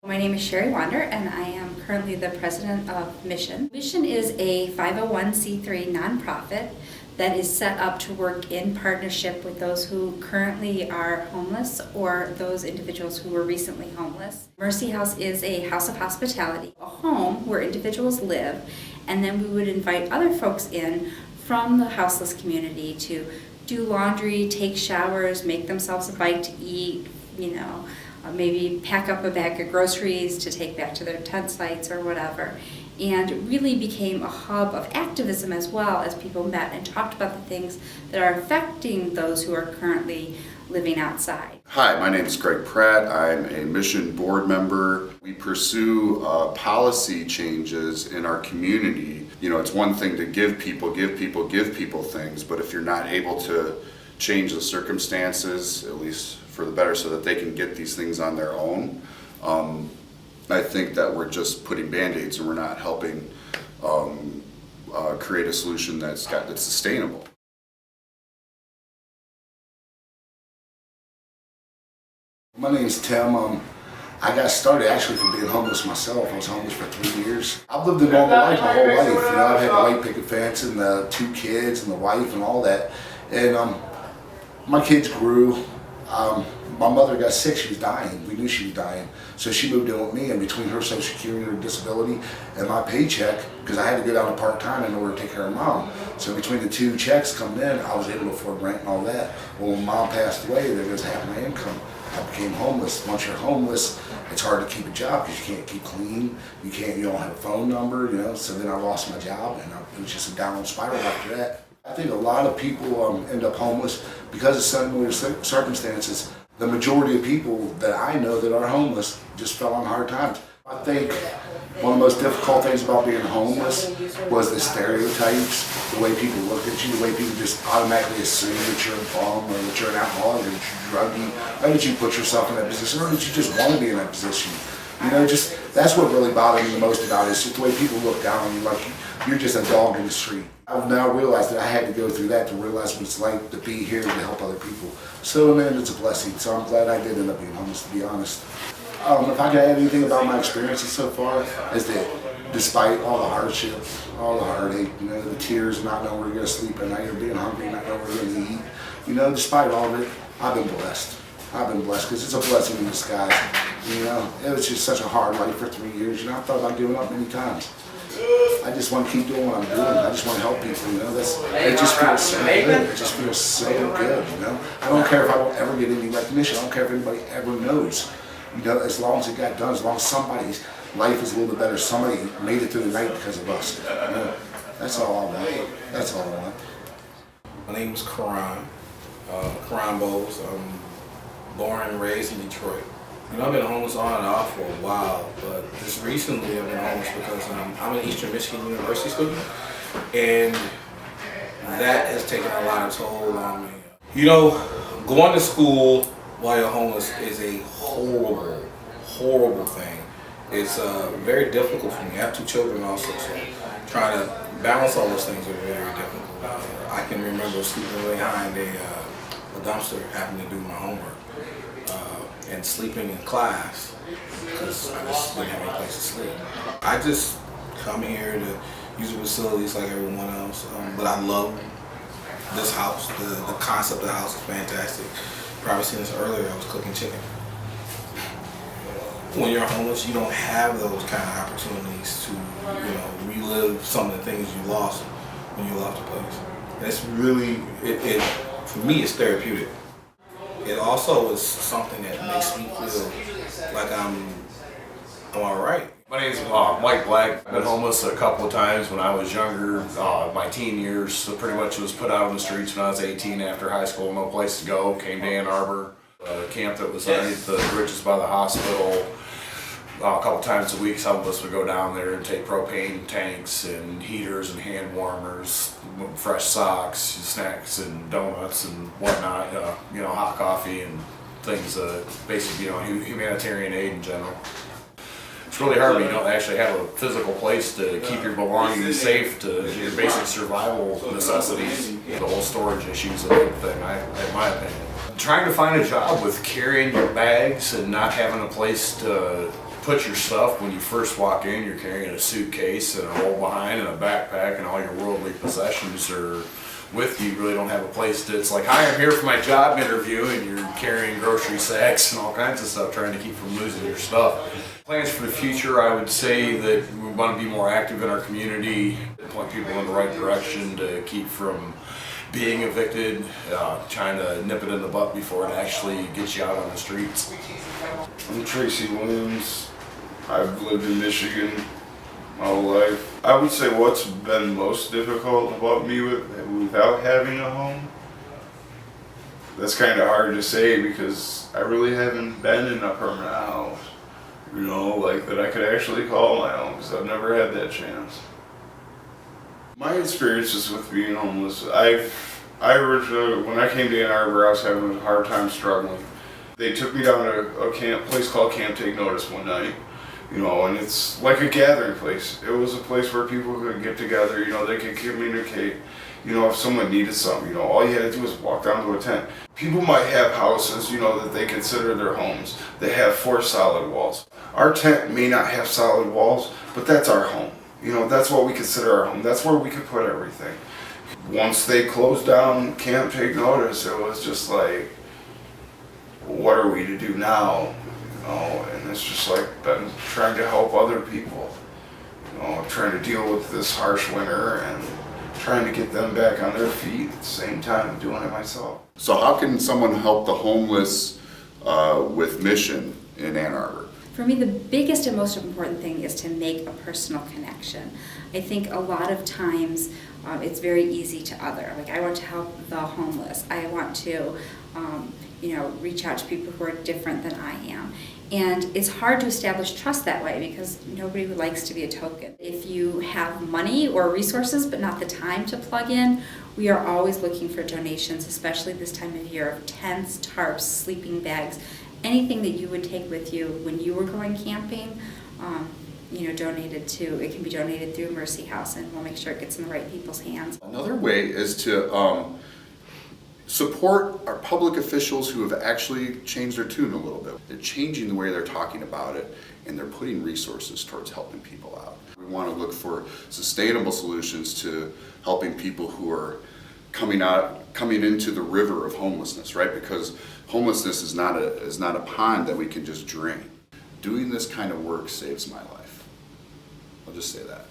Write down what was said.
My name is Sherry Wander, and I am currently the president of Mission. Mission is a 501c3 nonprofit that is set up to work in partnership with those who currently are homeless or those individuals who were recently homeless. Mercy House is a house of hospitality, a home where individuals live, and then we would invite other folks in from the houseless community to do laundry, take showers, make themselves a bite to eat, maybe pack up a bag of groceries to take back to their tent sites or whatever. And it really became a hub of activism as well, as people met and talked about the things that are affecting those who are currently living outside. Hi, my name is Greg Pratt. I'm a Mission board member. We pursue policy changes in our community. It's one thing to give people things, but if you're not able to change the circumstances, at least for the better, so that they can get these things on their own, I think that we're just putting band-aids and we're not helping create a solution that's sustainable. My name is Tim. I got started actually from being homeless myself. I was homeless for 3 years. I've lived a normal life my whole life. I've had the white picket fence and the 2 kids and the wife and all that. And my kids grew. My mother got sick, she was dying. We knew she was dying. So she moved in with me, and between her Social Security and her disability and my paycheck, because I had to go down to part-time in order to take care of Mom. So between the 2 checks coming in, I was able to afford rent and all that. Well, when Mom passed away, there goes half my income. I became homeless. Once you're homeless, it's hard to keep a job because you can't keep clean. You don't have a phone number, So then I lost my job, and it was just a downward spiral after that. I think a lot of people end up homeless because of similar circumstances. The majority of people that I know that are homeless just fell on hard times. I think one of the most difficult things about being homeless was the stereotypes, the way people look at you, the way people just automatically assume that you're a bum or that you're an alcoholic or that you're druggy, or that you put yourself in that position, or that you just want to be in that position. That's what really bothered me the most about it, is just the way people look down on you like you're just a dog in the street. I've now realized that I had to go through that to realize what it's like to be here to help other people. So in the end, it's a blessing. So I'm glad I did end up being homeless, to be honest. If I could add anything about my experiences so far, is that despite all the hardship, all the heartache, the tears, not knowing where you're going to sleep at night, or being hungry, not knowing where you're going to eat, despite all of it, I've been blessed. I've been blessed because it's a blessing in disguise. It was just such a hard life for 3 years. I thought about giving up many times. I just want to keep doing what I'm doing. I just want to help people. It just feels so good. It just feels so good. I don't care if I don't ever get any recognition. I don't care if anybody ever knows. As long as it got done, as long as somebody's life is a little bit better, somebody made it through the night because of us. That's all I want. That's all I want. My name is Karan Bowles. I'm born and raised in Detroit. I've been homeless on and off for a while, but just recently I've been homeless because I'm an Eastern Michigan University student, and that has taken a lot of toll on me. Going to school while you're homeless is a horrible, horrible thing. It's very difficult for me. I have 2 children also, so trying to balance all those things is very difficult. I can remember sleeping really behind a dumpster having to do my homework. And sleeping in class because I just didn't have any place to sleep. I just come here to use the facilities like everyone else, but I love this house. The concept of the house is fantastic. Probably seen this earlier, I was cooking chicken. When you're homeless, you don't have those kind of opportunities to relive some of the things you lost when you left the place. And it's really, for me, it's therapeutic. It also is something that makes me feel like I'm all right. My name's Mike Black. I've been homeless a couple of times when I was younger, my teen years. So pretty much was put out on the streets when I was 18 after high school, no place to go. Came to Ann Arbor, a camp that was underneath the bridges by the hospital. A couple times a week, some of us would go down there and take propane tanks and heaters and hand warmers, fresh socks, snacks and donuts and whatnot, hot coffee and things, basically, humanitarian aid in general. It's really hard when you don't actually have a physical place to keep your belongings safe, to your basic survival necessities. The whole storage issue is a big thing, in my opinion. Trying to find a job with carrying your bags and not having a place to put your stuff when you first walk in. You're carrying a suitcase and a roll behind and a backpack, and all your worldly possessions are with you. You really don't have a place to, it's like, hi, I'm here for my job interview, and you're carrying grocery sacks and all kinds of stuff trying to keep from losing your stuff. Plans for the future, I would say that we want to be more active in our community, point people in the right direction to keep from being evicted, trying to nip it in the butt before it actually gets you out on the streets. I'm Tracy Williams. I've lived in Michigan my whole life. I would say what's been most difficult about me without having a home. That's kind of hard to say because I really haven't been in a permanent house, you know, like that I could actually call my own, because I've never had that chance. My experiences with being homeless, I originally, when I came to Ann Arbor, I was having a hard time struggling. They took me down to a place called Camp Take Notice one night, you know, and it's like a gathering place. It was a place where people could get together, you know, they could communicate. You know, if someone needed something, you know, all you had to do was walk down to a tent. People might have houses, you know, that they consider their homes. They have 4 solid walls. Our tent may not have solid walls, but that's our home. You know, that's what we consider our home. That's where we could put everything. Once they closed down Camp Take Notice, it was just like, what are we to do now? You know, and it's just like been trying to help other people. You know, trying to deal with this harsh winter and trying to get them back on their feet at the same time doing it myself. So how can someone help the homeless with Mission in Ann Arbor? For me, the biggest and most important thing is to make a personal connection. I think a lot of times it's very easy to other. Like, I want to help the homeless. I want to, reach out to people who are different than I am. And it's hard to establish trust that way because nobody likes to be a token. If you have money or resources but not the time to plug in, we are always looking for donations, especially this time of year, of tents, tarps, sleeping bags, anything that you would take with you when you were going camping, donated to. It can be donated through Mercy House, and we'll make sure it gets in the right people's hands. Another way is to support our public officials who have actually changed their tune a little bit. They're changing the way they're talking about it, and they're putting resources towards helping people out. We want to look for sustainable solutions to helping people who are coming into the river of homelessness, right? Because homelessness is not a pond that we can just drain. Doing this kind of work saves my life. I'll just say that.